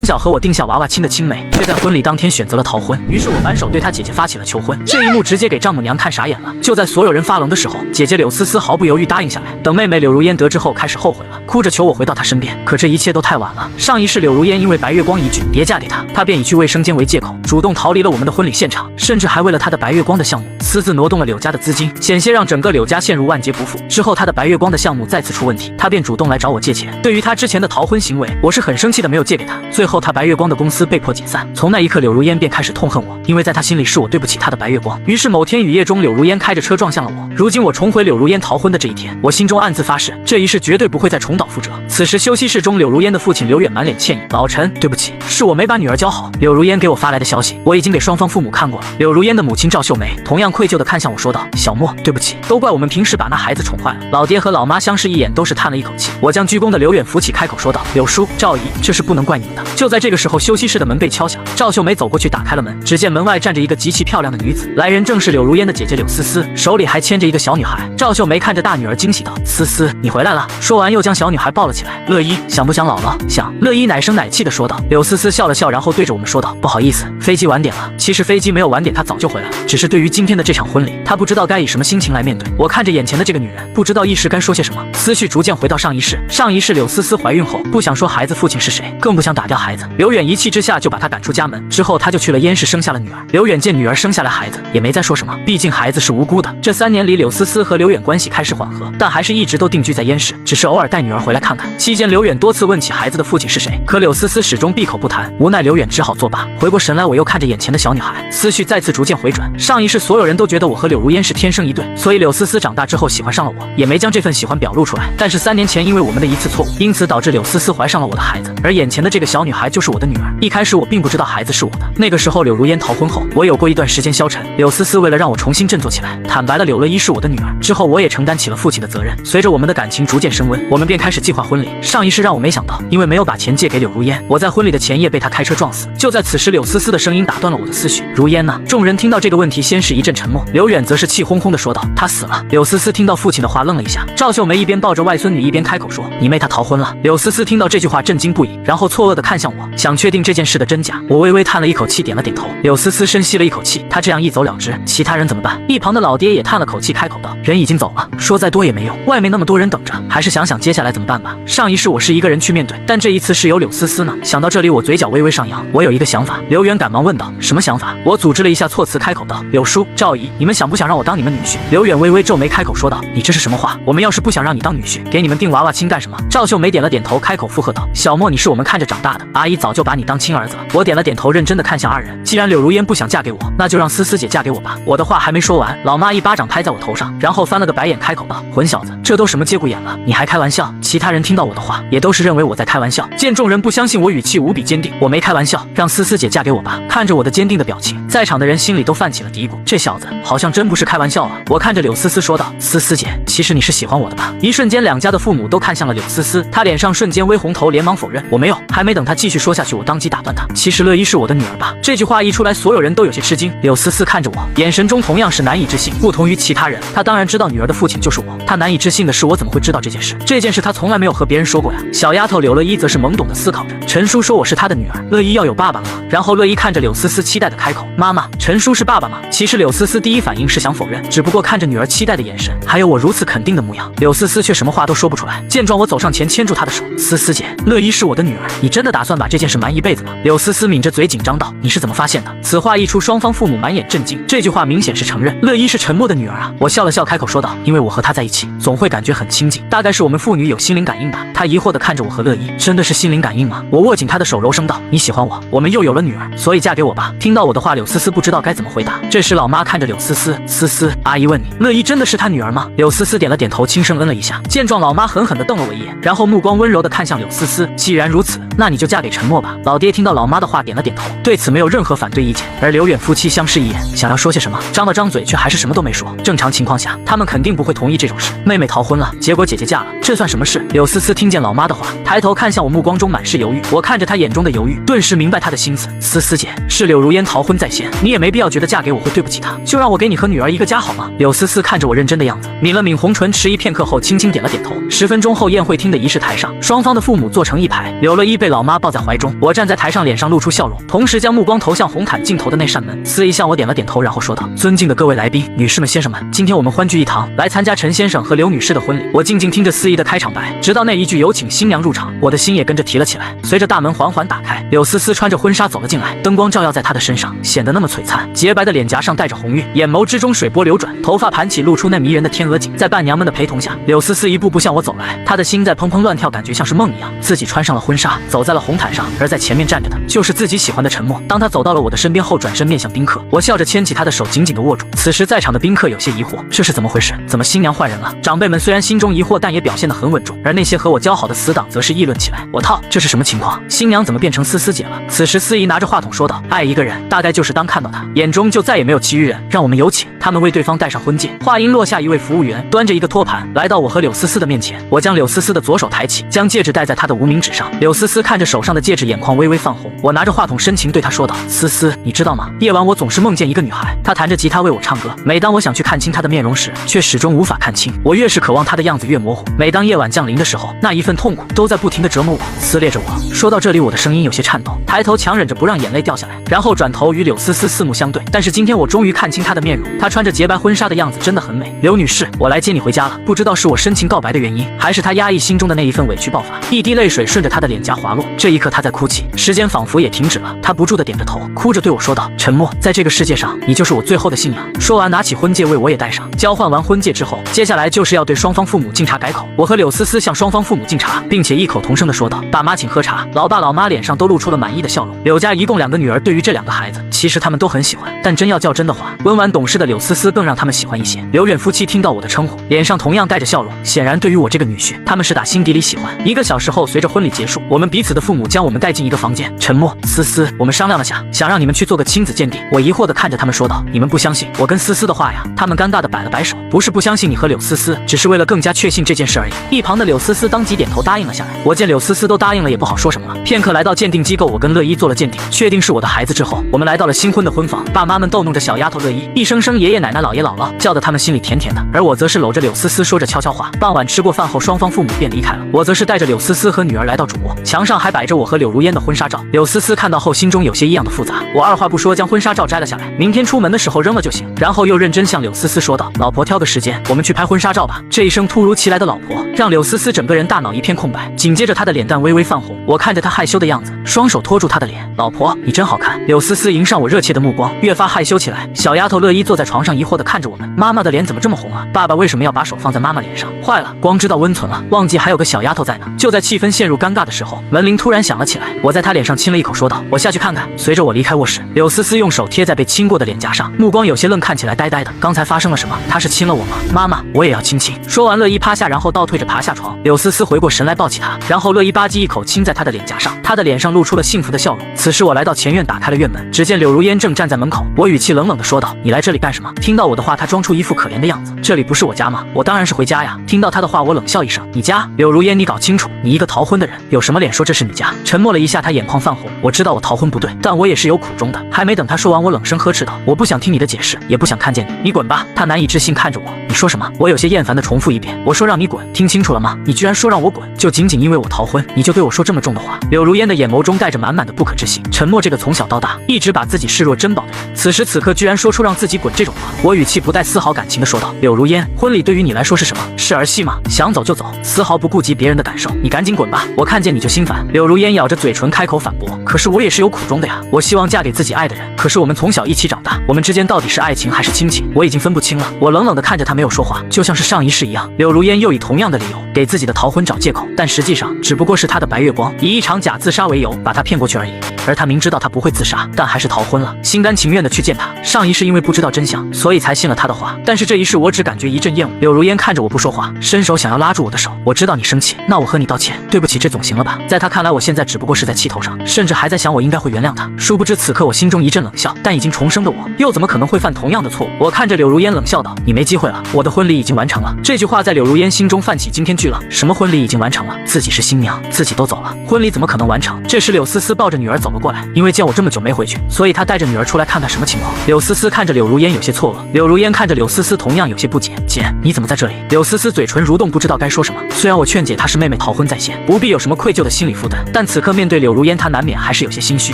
小和我定下娃娃亲的青梅，却在婚礼当天选择了逃婚。于是我反手对她姐姐发起了求婚，这一幕直接给丈母娘看傻眼了。就在所有人发愣的时候，姐姐柳思思毫不犹豫答应下来。等妹妹柳如烟得知后，开始后悔了，哭着求我回到她身边。可这一切都太晚了。上一世柳如烟因为白月光一句别嫁给他，她便以去卫生间为借口，主动逃离了我们的婚礼现场，甚至还为了她的白月光的项目私自挪动了柳家的资金，险些让整个柳家陷入万劫不复。之后她的白月光的项目再次出问题，她便主动来找我借钱。对于她之前的逃婚行为，我是很生气的，没有借给她。最后她白月光的公司被迫解散。从那一刻，柳如烟便开始痛恨我，因为在她心里是我对不起她的白月光。于是某天雨夜中，柳如烟开着车撞向了我。如今我重回柳如烟逃婚的这一天，我心中暗自发誓，这一世绝对不会再重蹈覆辙。此时休息室中，柳如烟的父亲柳远满脸歉意：“老陈，对不起，是我没把女儿教好。”柳如烟给我发来的消息，我已经给双方父母看过了。柳如烟的母亲赵秀梅同样愧疚地看向我说道：“小莫，对不起，都怪我们平时把那孩子宠坏了。”老爹和老妈相视一眼，都是叹了一口气。我将鞠躬的柳远扶起，开口说道：“柳叔、赵姨，这是不能怪你们的。”就在这个时候，休息室的门被敲响，赵秀梅走过去打开了门，只见门外站着一个极其漂亮的女子，来人正是柳如烟的姐姐柳思思，手里还牵着一个小女孩。赵秀梅看着大女儿惊喜道：“思思，你回来了。”说完又将小女孩抱了起来。乐一，想不想姥姥？想。乐一奶声奶气地说道。柳思思笑了笑，然后对着我们说道：“不好意思，飞机晚点了。”其实飞机没有晚点，她早就回来了，只是对于今天的这场婚礼，她不知道该以什么心情来面对。我看着眼前的这个女人，不知道一时该说些什么，思绪逐渐回到上一世。上一世柳思思怀孕后，不想说孩子父亲是谁，更不想打掉孩子。刘远一气之下就把她赶出家门，之后她就去了燕市生下了女儿。刘远见女儿生下来孩子，也没再说什么，毕竟孩子是无辜的。这3年里，柳思思和刘远关系开始缓和，但还是一直都定居在燕市，只是偶尔带女儿回来看看。期间，刘远多次问起孩子的父亲是谁，可柳思思始终闭口不谈，无奈刘远只好作罢。回过神来，我又看着眼前的小女孩，思绪再次逐渐回转。上一世所有人都觉得我和柳如烟是天生一对，所以柳思思长大之后喜欢上了我，也没将这份喜欢表露出来。但是3年前因为我们的一次错误，因此导致柳思思怀上了我的孩子，而眼前的这个小女孩就是我的女儿。一开始我并不知道孩子是我的，那个时候柳如烟逃婚后，我有过一段时间消沉。柳思思为了让我重新振作起来，坦白了柳乐一是我的女儿。之后我也承担起了父亲的责任。随着我们的感情逐渐升温，我们便开始计划婚礼。上一世让我没想到，因为没有把钱借给柳如烟，我在婚礼的前夜被她开车撞死。就在此时，柳思思的声音打断了我的思绪：“如烟呢？”众人听到这个问题，先是一阵沉默。刘远则是气哄哄地说道：“她死了。”柳思思听到父亲的话，愣了一下。赵秀梅一边抱着外孙女，一边开口说：“你妹她逃婚了。”柳思思听到这句话震惊不已，然后错愕地看向我，想确定这件事的真假。我微微叹了一口气，点了点头。柳思思深吸了一口气，她这样一走了之，其他人怎么办？一旁的老爹也叹了口气，开口道：“人已经走了，说再多也没用，外面那么多人等着，还是想想接下来怎么办吧。上一世我是一个人去面对，但这一次是有柳思思呢。”想到这里，我嘴角微微上扬，我有一个想法。刘远赶忙问道：“什么想法？”我组织了一下措辞，开口道：“柳叔、赵姨，你们想不想让我当你们女婿？”刘远微微皱眉，开口说道：“你这是什么话？我们要是不想让你当女婿，给你们定娃娃亲干什么？”赵秀梅点了点头，开口附和道：“小莫，你是我们看着长大的，阿姨早就把你当亲儿子了。”我点了点头，认真的看向二人。既然柳如烟不想嫁给我，那就让思思姐嫁给我吧。我的话还没说完，老妈一巴掌拍在我头上，然后翻了个白眼，开口道：“混小子，这都什么节骨眼了？你还开玩笑？”其他人听到我的话，也都是认为我在开玩笑。见众人不相信我，语气无比坚定：“我没开玩笑，让思思姐嫁给我吧。”看着我的坚定的表情，在场的人心里都泛起了嘀咕：这小子好像真不是开玩笑啊。我看着柳思思说道：“思思姐，其实你是喜欢我的吧？”一瞬间，两家的父母都看向了柳思思，她脸上瞬间微红，头连忙否认：“我没有。”还没等她继续说下去，我当即打断她：“其实乐一是我的女儿吧？”这句话一出来，所有人都有些吃惊。柳思思看着我，眼神中同样是难以置信。不同于其他人，她当然知道女儿的父亲就是我。她难以置信的是，我怎么会知道这件事？这件事她从来没有和别人说过呀。小丫头柳乐一则是懵懂的思考着：陈叔说我是他的女儿，乐一要有爸爸了吗？然后乐一看着柳思思，期待的开口：“妈妈，陈叔是爸爸吗？”其实柳思思第一反应是想否认，只不过看着女儿期待的眼神，还有我如此肯定的模样，柳思思却什么话都说不出来。见状，我走上前牵住她的手：“思思姐，乐一是我的女儿，你真的打算把这件事瞒一辈子吗？”柳思思抿着嘴紧张道：“你是怎么发现的？”此话一出，双方父母满眼震惊。这句话明显是承认乐一是陈默的女儿啊。我笑了笑，开口说道：“因为我和她在一起，总会感觉很亲近，大概是我们父女有心灵感应吧。”她疑惑地看着我和乐一：“真的是心灵感应吗？”我握紧她的手，柔声道：“你喜欢我，我们又有了女儿，所以嫁给我吧。”听到我的话，柳思思不知道该怎么回答。这时老妈看着柳思思：“思思，阿姨问你，乐一真的是她女儿吗？”柳思思点了点头，轻声嗯了一下。见状，老妈狠狠地瞪了我一眼，然后目光温柔地看向柳思思：“既然如此，那你就嫁给陈默吧。”老爹听到老妈的话，点了了点头，对此没有任何反对意见。而刘远夫妻相视一眼，想要说些什么，张了张嘴，却还是什么都没说。正常情况下，他们肯定不会同意这种事。妹妹逃婚了，结果姐姐嫁了，这算什么事？柳思思听见老妈的话，抬头看向我，目光中满是犹豫。我看着她眼中的犹豫，顿时明白她的心思。思思姐，是柳如烟逃婚在先，你也没必要觉得嫁给我会对不起她，就让我给你和女儿一个家好吗？柳思思看着我认真的样子，抿了抿红唇，迟疑片刻后轻轻点了点头。10分钟后，宴会厅的仪式台上，双方的父母坐成一排，柳乐一被老妈抱在怀中，我站在台上，脸上露出笑容，同时将目光投向红毯尽头的那扇门。司仪向我点了点头，然后说道：“尊敬的各位来宾，女士们、先生们，今天我们欢聚一堂，来参加陈先生和刘女士的婚礼。”我静静听着司仪的开场白，直到那一句“有请新娘入场”，我的心也跟着提了起来。随着大门缓缓打开，柳思思穿着婚纱走了进来，灯光照耀在她的身上，显得那么璀璨。洁白的脸颊上带着红晕，眼眸之中水波流转，头发盘起，露出那迷人的天鹅颈。在伴娘们的陪同下，柳思思一步步向我走来，她的心在砰砰乱跳，感觉像是梦一样。自己穿上了婚纱，走在了红毯上，而在前面站着的就是自己喜欢的陈默。当他走到了我的身边后，转身面向宾客，我笑着牵起他的手，紧紧地握住。此时在场的宾客有些疑惑，这是怎么回事？怎么新娘换人了？长辈们虽然心中疑惑，但也表现得很稳重，而那些和我交好的死党则是议论起来。我操，这是什么情况？新娘怎么变成思思姐了？此时司仪拿着话筒说道：“爱一个人，大概就是当看到他，眼中就再也没有其余人。让我们有请他们为对方戴上婚戒。”话音落下，一位服务员端着一个托盘来到我和柳思思的面前，我将柳思思的左手抬起，将戒指戴在她的无名指上。柳思思看着手上的戒指，眼眶微微泛红。我拿着话筒深情对她说道：“思思，你知道吗？夜晚我总是梦见一个女孩，她弹着吉他为我唱歌。每当我想去看清她的面容时，却始终无法看清。我越是渴望她的样子越模糊。每当夜晚降临的时候，那一份痛苦都在不停地折磨我，撕裂着我。”说到这里，我的声音有些颤抖，抬头强忍着不让眼泪掉下来，然后转头与柳思思四目相对。但是今天我终于看清她的面容，她穿着洁白婚纱的样子真的很美。刘女士，我来接你回家了。不知道是我深情告白的原因，还是她压抑心中的那一份委屈爆发，一滴泪水顺着她的脸颊滑落。这一刻她在哭泣，时间仿佛也停止了。她不住地点着头，哭着对我说道：“陈默，在这个世界上，你就是我最后的信仰。”说完拿起婚戒为我也戴上。交换完婚戒之后，接下来就是要对双方父母敬茶改口。我和柳思思向双方父母敬茶，并且异口同声地说道：“爸妈请喝茶。”老爸老妈脸上都露出了满意的笑容。柳家一共2个女儿，对于这2个孩子，其实他们都很喜欢，但真要较真的话，温婉懂事的柳思思更让他们喜欢一些。刘远夫妻听到我的称呼，脸上同样带着笑容，显然对于我这个女婿，他们是打心底里喜欢。1个小时后，随着婚礼结束，我们彼此的父母将我们带进一个房间。陈默、思思，我们商量了下，想让你们去做个亲子鉴定。我疑惑地看着他们说道：“你们不相信我跟思思的话呀？”他们尴尬地摆了摆手，不是不相信你和柳思思，只是为了更加确信这件事而已。一旁的柳思思当即点头答应了下来。我见柳思思都答应了，也不好说什么了。片刻来到鉴定机构，我跟乐一做了鉴定，确定是我的孩子之后，我们来到了新婚的婚房。爸妈们逗弄着小丫头乐一，一声声爷爷奶奶姥爷姥姥，叫得他们心里甜甜的。而我则是搂着柳思思说着悄悄话。傍晚吃过饭后，双方父母便离开了，我则是带着柳思思和女儿来到主卧，墙上还摆着我和柳如烟的婚纱照。柳思思看到后心中有些异样的复杂，我二话不说将婚纱照摘了下来，明天出门的时候扔了就行。然后又认真向柳思思说道：“老婆挑个时间，我们去拍婚纱照吧。”这一声突如其来的老婆让柳思思整个人大脑一片空白，紧接着她的脸蛋微微泛红。我看着她害羞的样子，双手托住她的脸：“老婆，你真好看。”柳思思迎上我热切的目光，越发害羞起来。小丫头乐一坐在床上疑惑地看着我们，妈妈的脸怎么这么红啊？爸爸为什么要把手放在妈妈脸上？坏了，光知道温存了，忘记还有个小丫头在呢。就在气氛陷入尴尬的时候，门铃突然响了起来。我在她脸上亲了一口，说道：“我下去看看。”随着我离开卧室，柳思思用手贴在被亲过的脸颊上，目光有些愣，看起来呆呆的。刚才发生了什么？她是亲了我吗？妈妈，我也要亲亲。说完，乐一趴下，然后倒退着爬下床。柳思思回过神来抱起她，然后乐一吧唧一口亲在她的脸颊上，她的脸上露出了幸福的笑容。此时我来到前院，打开了院门，只见柳如烟正站在门口。我语气冷冷地说道：“你来这里干什么？”听到我的话，她装出一副可怜的样子：“这里不是我家吗？我当然是回家呀。”听到她的话，我冷笑一声：“你家？柳如烟，你搞清楚，你一个逃婚的人，有什么脸说这是你家？”沉默了一下，她眼眶泛红。我知道我逃婚不对，但我也是有苦衷的。还没等她说完，我冷声呵斥道：“我不想听你的解释，也不想看见你，你滚吧！”她难以置信看着我：“你说什么？”我有些厌烦地重复一遍：“我说让你滚，听清楚了吗？你居然说让我滚，就仅仅因为我逃婚，你就对我说这么重的话？”柳如烟的眼眸中带着满满的不可置信。沉默这个从小到大一直把自己视若珍宝的人，此时此刻居然说出让自己滚这种话。我语气不带丝毫感情地说道：“柳如烟，婚礼对于你来说是什么？是儿戏吗？想走就走，丝毫不顾及别人的感受，你赶紧滚吧！我看见你就心烦。”柳如烟咬着嘴唇开口反驳：“可是我也是有苦衷的呀，我希望嫁给自己爱的人，可是我们从小一起长大，我们之间到底是爱情还是亲情，我已经分不清了。”我冷冷地看着她，没有说话，就像是上一世一样。柳如烟又以同样的理由给自己的逃婚找借口，但实际上只不过是她的白月光以一场假自杀为由把她骗过去而已。而他明知道他不会自杀，但还是逃婚了，心甘情愿的去见他。上一世因为不知道真相，所以才信了他的话，但是这一世我只感觉一阵厌恶。柳如烟看着我不说话，伸手想要拉住我的手。我知道你生气，那我和你道歉，对不起，这总行了吧？在他看来，我现在只不过是在气头上，甚至还在想我应该会原谅他。殊不知此刻我心中一阵冷笑，但已经重生的我又怎么可能会犯同样的错误？我看着柳如烟冷笑道：“你没机会了，我的婚礼已经完成了。”这句话在柳如烟心中泛起惊天巨浪。什么婚礼已经完成了？自己是新娘，自己都走了，婚礼怎么可能完成？这时柳思思抱着女儿走了过来，因为见我这么久没回去，所以她带着女儿出来看看什么情况。柳思思看着柳如烟有些错愕，柳如烟看着柳思思同样有些不解：“姐，你怎么在这里？”柳思思嘴唇蠕动，不知道该说什么。虽然我劝解她是妹妹逃婚在先，不必有什么愧疚的心理负担，但此刻面对柳如烟，她难免还是有些心虚。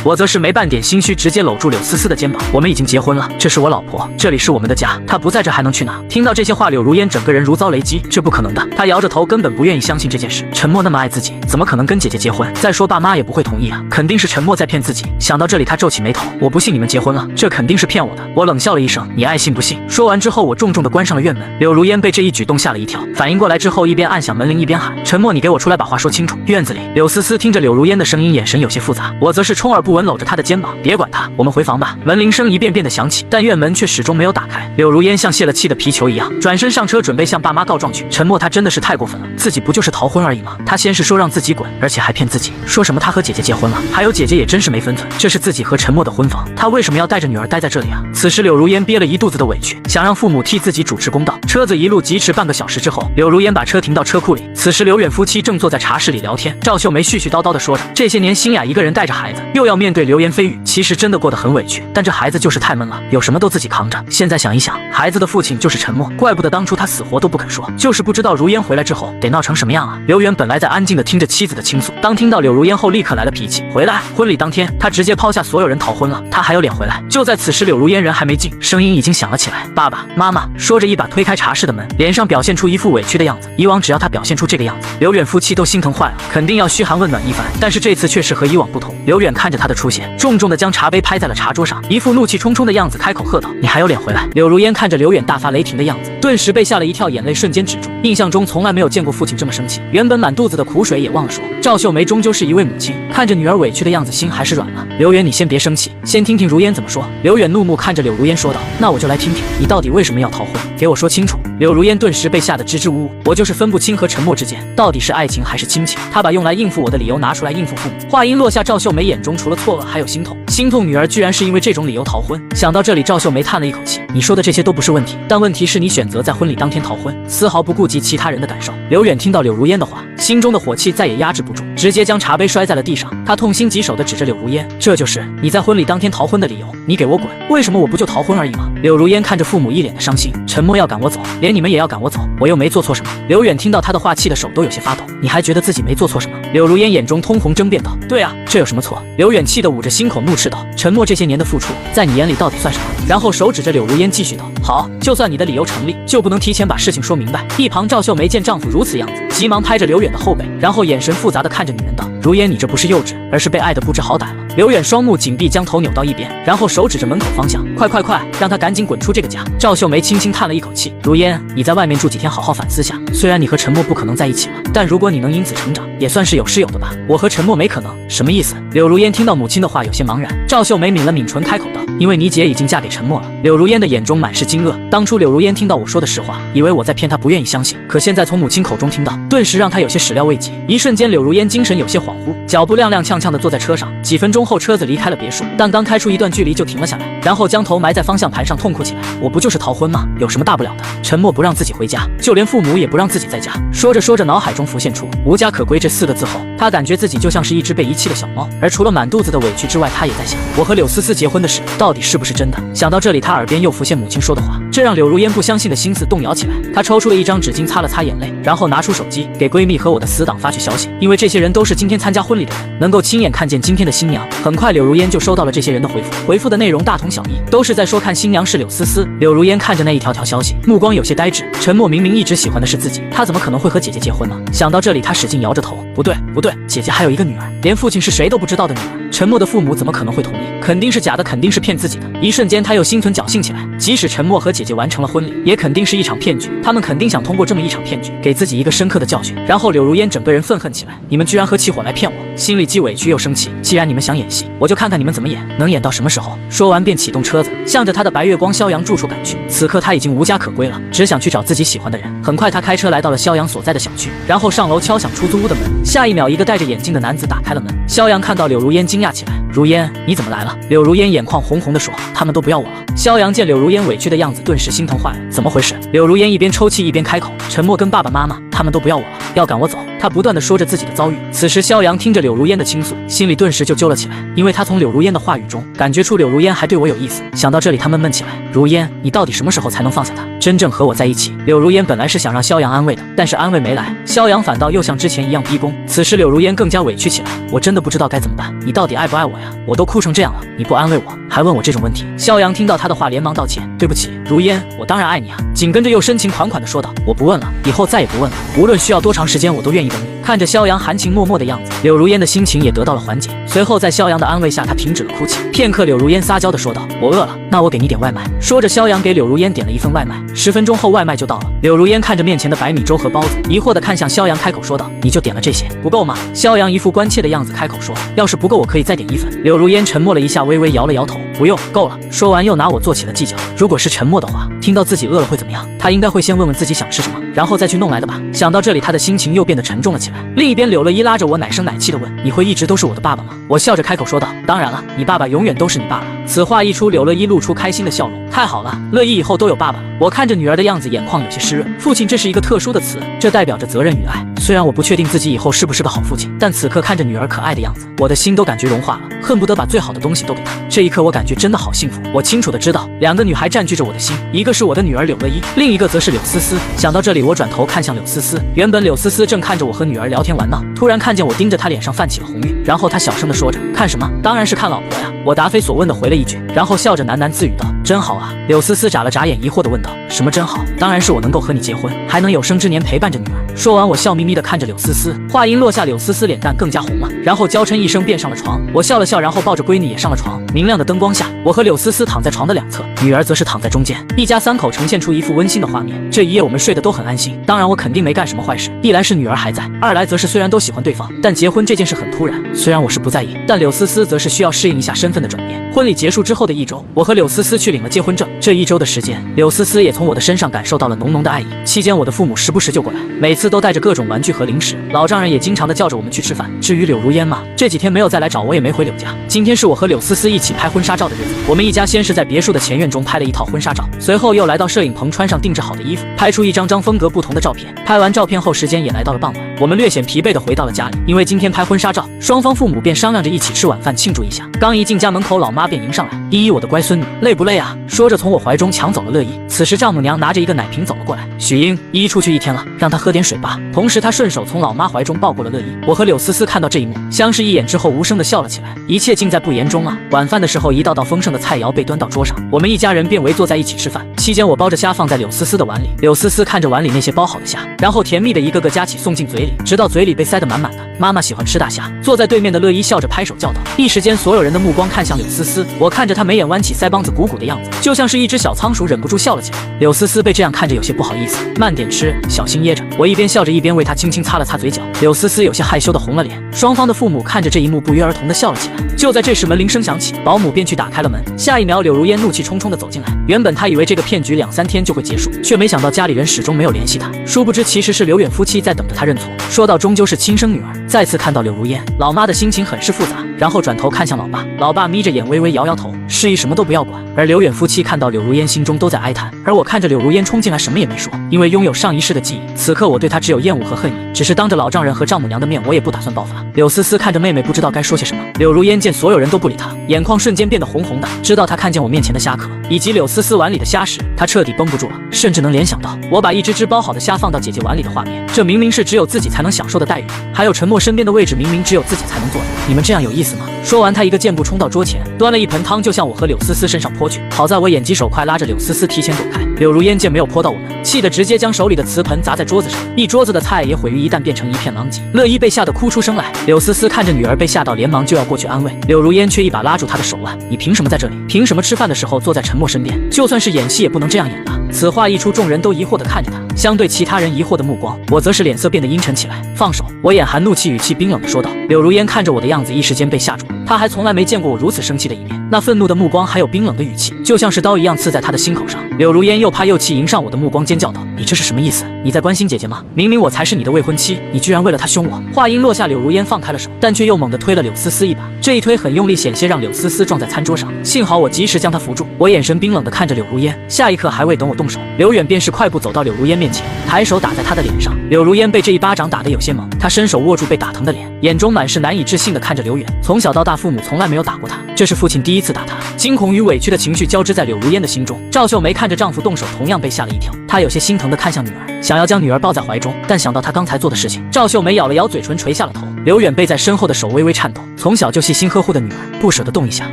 我则是没半点心虚，直接搂住柳思思的肩膀：“我们已经结婚了，这是我老婆，这里是我们的家，她不在这还能去哪？”听到这些话，柳如烟整个人如遭雷击，这不可能的。她摇着头，根本不愿意相信这件事。陈默那么爱自己，怎么可能跟姐姐结婚？再说爸妈也不会同意啊，肯定是陈默在骗自己。想到这里，她皱起眉头：“我不信你们结婚了，这肯定是骗我的。”我冷笑了一声：“你爱信不信。”说完之后，我重重地关上了院门。柳如烟被这一举动吓了一跳，反应过来之后，一边按响门铃一边喊：“陈默，你给我出来把话说清楚。”院子里，柳思思听着柳如烟的声音，眼神有些复杂。我则是充耳不闻，搂着她的肩膀：“别管她，我们回房吧。”门铃声一遍遍的响起，但院门却始终没有打开。柳如烟像泄了气的皮球一样，转身上车，准备向爸妈告状去。陈默他真的是太过分了，自己不就是逃婚而已吗？他先是说让自己滚，而且还骗自己，说什么他和姐姐结婚了，还有姐姐也真是没分寸，这是自己和陈默的婚房，他为什么要带着女儿待在这里啊？此时柳如烟憋了一肚子的委屈，想让父母替自己主持公道。车子一路疾驰半个小时之后，柳如烟把车停到车库里。此时刘远夫妻正坐在茶室里聊天，赵秀梅絮絮叨叨的说着，这些年新雅一个人带着孩子，又要面对流言蜚语，其实真的过得很委屈，但这孩子就是太闷了，有什么都自己扛着。现在想一想，孩子的父亲就是陈默，怪不得当初他死活都不肯说，就是不知道如烟回来之后得闹成什么样啊。刘远本来在安静的听着妻子的倾诉，当听到柳如烟后，立刻来了脾气。回来，婚礼当天，他直接抛下所有人逃婚了，他还有脸回来？就在此时，柳如烟人还没进，声音已经响了起来：“爸爸妈妈。”说着一把推开茶室的门，脸上表现出一副委屈的样子。以往只要他表现出这个样子，刘远夫妻都心疼坏了，肯定要嘘寒问暖一番，但是这次却是和以往不同。刘远看着他的出现，重重的将茶杯拍在了茶桌上，一副怒气冲冲的样子，开口喝道：“你还有脸回来？”柳如烟看着刘远大发雷霆的样子，顿时被吓了一跳，眼泪瞬间止住。印象中从来没有见过父亲这么生气，原本满肚子的苦水也忘了说。赵秀梅终究是一位母亲，看着女儿委屈的样子，心还是软了。刘远，你先别生气，先听听如烟怎么说。刘远怒目看着柳如烟说道：“那我就来听听，你到底为什么要逃婚？给我说清楚。”柳如烟顿时被吓得支支吾吾，我就是分不清和陈默之间到底是爱情还是亲情。他把用来应付我的理由拿出来应付父母。话音落下，赵秀梅眼中除了错愕还有心痛，心痛女儿居然是因为这种理由逃婚。想到这里，赵秀梅叹了一口气：“你说的这些都不是问题，但问题是你选择在婚礼当天逃婚，丝毫不顾及其他人的感受。”刘远听到柳如烟的话，心中的火气再也压制不住，直接将茶杯摔在了地上。他痛心疾首地指着柳如烟：“这就是你在婚礼当天逃婚的理由？你给我滚！为什么我不就逃婚而已吗？”柳如烟看着父母一脸的伤心：“陈默要赶我走，连你们也要赶我走，我又没做错什么。”刘远听到他的话，气得手都有些发抖：“你还觉得自己没做错什么？”柳如烟眼中通红，争辩道：“对啊，这有什么错？”刘远气得捂着心口怒斥道：“陈默这些年的付出，在你眼里到底算什么？”然后手指着柳如烟继续道：“好，就算你的理由成立，就不能提前把事情说明白？”一旁赵秀梅见丈夫如此样子，急忙拍着刘远的后背，然后眼神复杂的看着女人道：“如烟，你这不是幼稚，而是被爱的不知好歹了。”刘远双目紧闭，将头扭到一边，然后手指着门口方向：“快快快，让他赶紧滚出这个家！”赵秀梅轻轻叹了一口气：“如烟，你在外面住几天，好好反思下。虽然你和陈默不可能在一起了，但如果你能因此成长，也算是有失有的吧。我和陈默没可能。”什么意思？柳如烟听到母亲的话有些茫然。赵秀梅抿了抿唇，开口道：“因为你姐已经嫁给陈默了。”柳如烟的眼中满是惊愕。当初柳如烟听到我说的实话，以为我在骗她，不愿意相信。可现在从母亲口中听到，顿时让她有些始料未及。一瞬间，柳如烟精神有些恍惚，脚步踉踉跄跄地坐在车上。几分钟后，车子离开了别墅，但刚开出一段距离就停了下来，然后将头埋在方向盘上痛哭起来：“我不就是逃婚吗？有什么大不了的？陈默不让自己回家，就连父母也不让自己在家。”说着说着，脑海中浮现出“无家可归”这4个字后，他感觉自己就像是一只被遗弃的小猫。而除了满肚子的委屈之外，他也在想，我和柳思思结婚的事到底是不是真的？想到这里，他耳边又浮现母亲说的话，这让柳如烟不相信的心思动摇起来。她抽出了一张纸巾擦了擦眼泪，然后拿出手机给闺蜜和我的死党发去消息，因为这些人都是今天参加婚礼的人，能够亲眼看见今天的新娘。很快，柳如烟就收到了这些人的回复，回复的内容大同小异，都是在说看新娘是柳思思。柳如烟看着那一条条消息，目光有些呆滞。陈默明明一直喜欢的是自己，他怎么可能会和姐姐结婚呢？想到这里，他使劲摇着头：“不对不对，姐姐还有一个女儿，连父亲是谁都不知道的女儿，陈默的父母怎么可能会同意？肯定是假的，肯定是骗自己的。一瞬间，他又心存侥幸起来。即使陈默和姐姐完成了婚礼，也肯定是一场骗局。他们肯定想通过这么一场骗局，给自己一个深刻的教训。然后柳如烟整个人愤恨起来：你们居然合起伙来骗我！心里既委屈又生气。既然你们想演戏，我就看看你们怎么演，能演到什么时候。说完便启动车子，向着他的白月光萧阳住处赶去。此刻他已经无家可归了，只想去找自己喜欢的人。很快，他开车来到了萧阳所在的小区，然后上楼敲响出租屋的门。下一秒，一个戴着眼镜的男子打开了门。萧阳看到柳如烟，惊讶起来：如烟，你怎么来了？柳如烟眼眶红红的说：他们都不要我了。萧阳见柳如烟委屈的样子，顿时心疼坏了。怎么回事？柳如烟一边抽泣一边开口：陈默跟爸爸妈妈他们都不要我了，要赶我走。他不断的说着自己的遭遇。此时萧阳听着柳如烟的倾诉，心里顿时就揪了起来，因为他从柳如烟的话语中感觉出柳如烟还对我有意思。想到这里，他闷闷起来：如烟，你到底什么时候才能放下他，真正和我在一起？柳如烟本来是想让萧阳安慰的，但是安慰没来，萧阳反倒又像之前一样逼宫。此时柳如烟更加委屈起来：我真的不知道该怎么办，你到底爱不爱我呀？我都哭成这样了，你不安慰我，还问我这种问题。萧阳听到他的话，连忙道歉：对不起，如烟，我当然爱你啊。紧跟着又深情款款地说道：我不问了，以后再也不问了，无论需要多长时间，我都愿意等你。看着萧阳含情脉脉的样子，柳如烟的心情也得到了缓解。随后在萧阳的安慰下，她停止了哭泣。片刻，柳如烟撒娇地说道：我饿了，那我给你点外卖。说着，萧阳给柳如烟点了一份外卖。10分钟后，外卖就到了。柳如烟看着面前的白米粥和包子，疑惑地看向萧阳，开口说道：你就点了这些，不够吗？萧阳一副关切的样子，开口说：要是不够，我可以再点一份。柳如烟沉默了一下，微微摇了摇头：不用，够了。说完又拿我做起了计较。如果是沉默的话，听到自己饿了会怎么样？他应该会先问问自己想吃什么，然后再去弄来的吧。想到这里，他的心情又变得沉重了起来。另一边，柳乐一拉着我奶声奶气地问：你会一直都是我的爸爸吗？我笑着开口说道：当然了，你爸爸永远都是你爸爸。此话一出，柳乐一露出开心的笑容：太好了，乐一以后都有爸爸了。我看着女儿的样子，眼眶有些湿润。父亲，这是一个特殊的词，这代表着责任与爱。虽然我不确定自己以后是不是个好父亲，但此刻看着女儿可爱的样子，我的心都感觉融化了，恨不得把最好的东西都给她。这一刻，我感觉真的好幸福。我清楚的知道，2个女孩占据着我的心，一个是我的女儿柳乐一，另一个则是柳思思。想到这里，我转头看向柳思思。原本柳思思正看着我和女儿聊天玩闹，突然看见我盯着她，脸上泛起了红晕，然后她小声的说着：看什么？当然是看老婆呀。我答非所问的回了一句，然后笑着喃喃自语道：真好啊。柳思思眨了眨眼，疑惑的问道：什么真好？当然是我能够和你结婚，还能有生之年陪伴着女儿。说完，我笑眯眯的看着柳思思。话音落下，柳思思脸蛋更加红了，然后娇嗔一声便上了床。我笑了笑，然后抱着闺女也上了床。明亮的灯光下，我和柳思思躺在床的两侧，女儿则是躺在中间，一家3口呈现出一副温馨的画面。这一夜我们睡得都很安心，当然我肯定没干什么坏事，一来是女儿还在，二来则是虽然都喜欢对方，但结婚这件事很突然。虽然我是不在意，但柳思思则是需要适应一下身份的转变。婚礼结束之后的1周，我和柳思思去领了结婚证。这1周的时间，柳思思也从我的身上感受到了浓浓的爱意。期间我的父母时不时就过来，每次都带着各种玩具和零食，老丈人也经常的叫着我们去吃饭。至于柳如烟嘛，这几天没有再来找我，也没回柳家。今天是我和柳思思一起拍婚纱照的日子，我们一家先是在别墅的前院中拍了一套婚纱照，随后又来到摄影棚，穿上定制好的衣服，拍出一张张风格不同的照片。拍完照片后，时间也来到了傍晚，我们略显疲惫的回到了家里，因为今天拍婚纱照，双方父母便商量着一起吃晚饭庆祝一下。刚一进家门口，老妈便迎上来：依依，我的乖孙女，累不累啊？说着从我怀中抢走了乐意。此时丈母娘拿着一个奶瓶走了过来：许英，依依出去1天了，让她喝点水吧。同时她顺手从老妈怀中抱过了乐意。我和柳思思看到这一幕，相视一眼之后无声的笑了起来。一切尽在不言中啊。晚饭的时候，一道道丰盛的菜肴被端到桌上，我们一家人便围坐在一起吃饭。期间我包着虾放在柳思思的碗里，柳思思看着碗里那些包好的虾，然后甜蜜的一个个夹起送进嘴里，直到嘴里被塞得满满的。妈妈喜欢吃大虾。坐在对面的乐一笑着拍手叫道。一时间所有人的目光看向柳思思，我看着她眉眼弯起，腮帮子鼓鼓的样子，就像是一只小仓鼠，忍不住笑了起来。柳思思被这样看着有些不好意思：慢点吃，小心噎着。我一边笑着一边为她轻轻擦了擦嘴角。柳思思有些害羞的红了脸。双方的父母看着这一幕不约而同的笑了起来。就在这时，门铃声响起，保姆便去打开了门。下一秒，柳如烟怒气冲冲的走进来。原本她以为这个骗局2、3天就会结束，却没想到家里人始终没有联系她。殊不知其实是刘远夫妻在等着她认错。说到终究是亲生女儿，再次看到柳如烟，老妈的心情很是复杂，然后转头看向老爸，老爸眯着眼微微摇摇头，示意什么都不要管。而刘远夫妻看到柳如烟，心中都在哀叹。而我看着柳如烟冲进来，什么也没说，因为拥有上一世的记忆，此刻我对她只有厌恶和恨意。只是当着老丈人和丈母娘的面，我也不打算爆发。柳思思看着妹妹，不知道该说些什么。柳如烟见所有人都不理她，眼眶瞬间变得红红的。知道她看见我面前的虾壳以及柳思思碗里的虾时，她彻底绷不住了，甚至能联想到我把一只只包好的虾放到姐姐碗里的画面。这明明是只有自己才能享受的待遇，还有陈默身边的位置明明只有自己才能坐的，你们这样有意思吗？说完，他一个箭步冲到桌前，端了一盆汤就向我和柳思思身上泼去。好在我眼疾手快，拉着柳思思提前躲开。柳如烟见没有泼到我们，气得直接将手里的瓷盆砸在桌子上，一桌子的菜也毁于一旦，变成一片狼藉。乐一被吓得哭出声来。柳思思看着女儿被吓到，连忙就要过去安慰，柳如烟却一把拉住他的手腕：“你凭什么在这里？凭什么吃饭的时候坐在陈默身边？就算是演戏也不能这样演的。”此话一出，众人都疑惑地看着他，相对其他人疑惑的目光，我则是脸色变得阴沉起来。放手！我眼含怒气，语气冰冷地说道。柳如烟看着我的样子，一时间被吓住了。她还从来没见过我如此生气的一面，那愤怒的目光还有冰冷的语气，就像是刀一样刺在她的心口上。柳如烟又怕又气，迎上我的目光，尖叫道：“你这是什么意思？你在关心姐姐吗？明明我才是你的未婚妻，你居然为了她凶我！”话音落下，柳如烟放开了手，但却又猛地推了柳思思一把。这一推很用力，险些让柳思思撞在餐桌上，幸好我及时将她扶住。我眼神冰冷地看着柳如烟，下一刻还未等我动手，刘远便是快步走到柳如烟面前，抬手打在她的脸上。柳如烟被这一巴掌打得有些懵，她伸手握住被打疼的脸，眼中满是难以置信地看着刘远。从小到大，父母从来没有打过她，这是父亲第一次打她。惊恐与委屈的情绪交织在柳如烟的心中。赵秀梅看着丈夫动手，同样被吓了一跳，她有些心疼地看向女儿，想要将女儿抱在怀中，但想到她刚才做的事情，赵秀梅咬了咬嘴唇，垂下了头。刘远背在身后的手微微颤抖，从小就细心呵护的女儿不舍得动一下，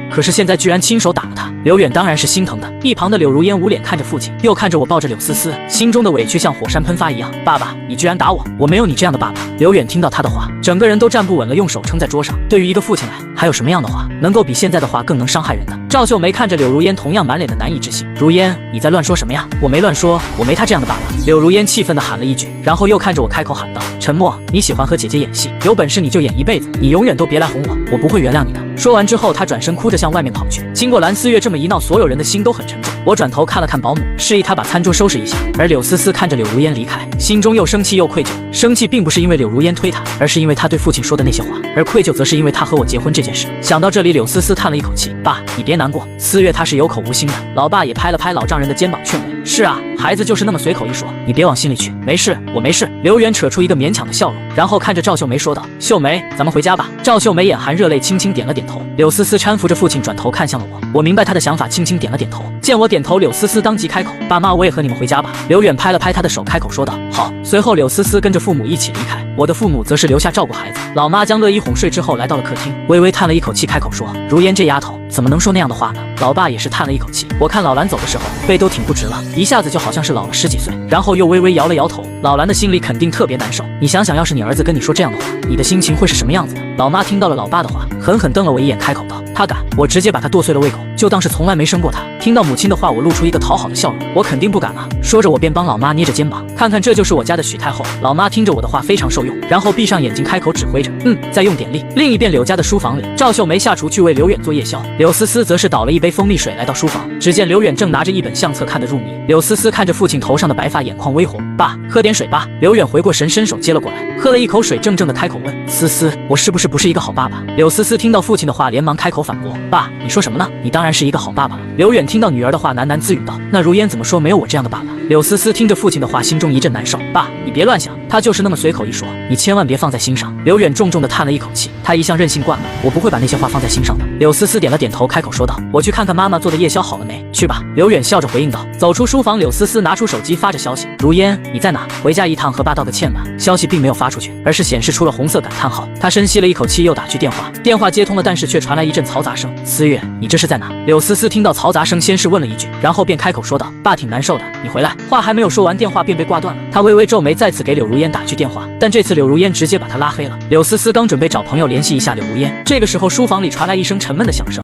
可是现在居然亲手打了她。刘远当然是心疼的。一旁的柳如烟捂脸看着父亲，又看着我抱着柳思思，心中的委屈像火山喷发一样。爸爸，你居然打我，我没有你这样的爸爸。刘远听到他的话，整个人都站不稳了，用手撑在桌上。对于一个父亲来，还有什么样的话能够比现在的话更能伤害人的？赵秀梅看着柳如烟，同样满脸的难以置信。如烟，你在乱说什么呀？我没乱说，我没他这样的爸爸。柳如烟气愤地喊了一句，然后又看着我开口喊道：“陈默，你喜欢和姐姐演戏，有本事你就演一辈子，你永远都别来哄我，我不会原谅你的。”说完之后，他转身哭着向外面跑去。经过蓝思月这么一闹，所有人的心都很沉重。我转头看了看保姆，示意他把餐桌收拾一下。而柳思思看着柳如烟离开，心中又生气又愧疚。生气并不是因为柳如烟推她，而是因为她对父亲说的那些话；而愧疚则是因为她和我结婚这件事。想到这里，柳思思叹了一口气：“爸，你别难过。思月她是有口无心的。”老爸也拍了拍老丈人的肩膀，劝慰：“是啊，孩子就是那么随口一说，你别往心里去。没事，我没事。”刘远扯出一个勉强的笑容，然后看着赵秀梅说道：“秀梅，咱们回家吧。”赵秀梅眼含热泪，轻轻点了点头。柳思思搀扶着父亲转头看向了我，我明白他的想法，轻轻点了点头。见我点头，柳思思当即开口：“爸妈，我也和你们回家吧。”刘远拍了拍他的手，开口说道：“好。”随后柳思思跟着父母一起离开，我的父母则是留下照顾孩子。老妈将乐一哄睡之后，来到了客厅，微微叹了一口气，开口说：“如烟这丫头怎么能说那样的话呢？”老爸也是叹了一口气。我看老兰走的时候，背都挺不直了，一下子就好像是老了10几岁，然后又微微摇了摇头。老兰的心里肯定特别难受。你想想，要是你儿子跟你说这样的话，你的心情会是什么样子的？老妈听到了老爸的话，狠狠瞪了我一眼，开口道：“他敢！”我直接把他剁碎了胃口，就当是从来没生过他。听到母亲的话，我露出一个讨好的笑容，我肯定不敢啊。说着，我便帮老妈捏着肩膀，看看这就是我家的许太后。老妈听着我的话非常受用，然后闭上眼睛开口指挥着：“再用点力。”另一边柳家的书房里，赵秀梅下厨去为刘远做夜宵，柳思思则是倒了一杯蜂蜜水来到书房。只见刘远正拿着一本相册看得入迷，柳思思看着父亲头上的白发，眼眶微红：“爸，喝点水吧。”刘远回过神，伸手接了过来，喝了一口水，怔怔的开口问：“思思，我是不是一个好爸爸？”柳思思听到父亲的话，连忙开口反驳：“爸，你说什么呢？你当然是一个好爸爸了。”刘远听到女儿的话，喃喃自语道：“那如烟怎么说没有我这样的爸爸？”柳思思听着父亲的话，心中一阵难受：“爸，你别乱想，他就是那么随口一说，你千万别放在心上。”刘远重重的叹了一口气，他一向任性惯了，我不会把那些话放在心上的。柳思思点了点头，开口说道：“我去看看妈妈做的夜宵好了没？去吧。”刘远笑着回应道。走出书房，柳思思拿出手机发着消息：“如烟，你在哪？回家一趟，和爸道个歉吧。”消息并没有发出去，而是显示出了红色感叹号。他深吸了一口气，又打去电话，电话接通了，但是却传来一阵嘈杂声：“思月，你这是在哪？”柳思思听到嘈杂声，先是问了一句，然后便开口说道：“爸挺难受的，你回来。”话还没有说完，电话便被挂断了。他微微皱眉，再次给柳如烟打去电话，但这次柳如烟直接把他拉黑了。柳思思刚准备找朋友联系一下柳如烟，这个时候书房里传来一声沉闷的响声。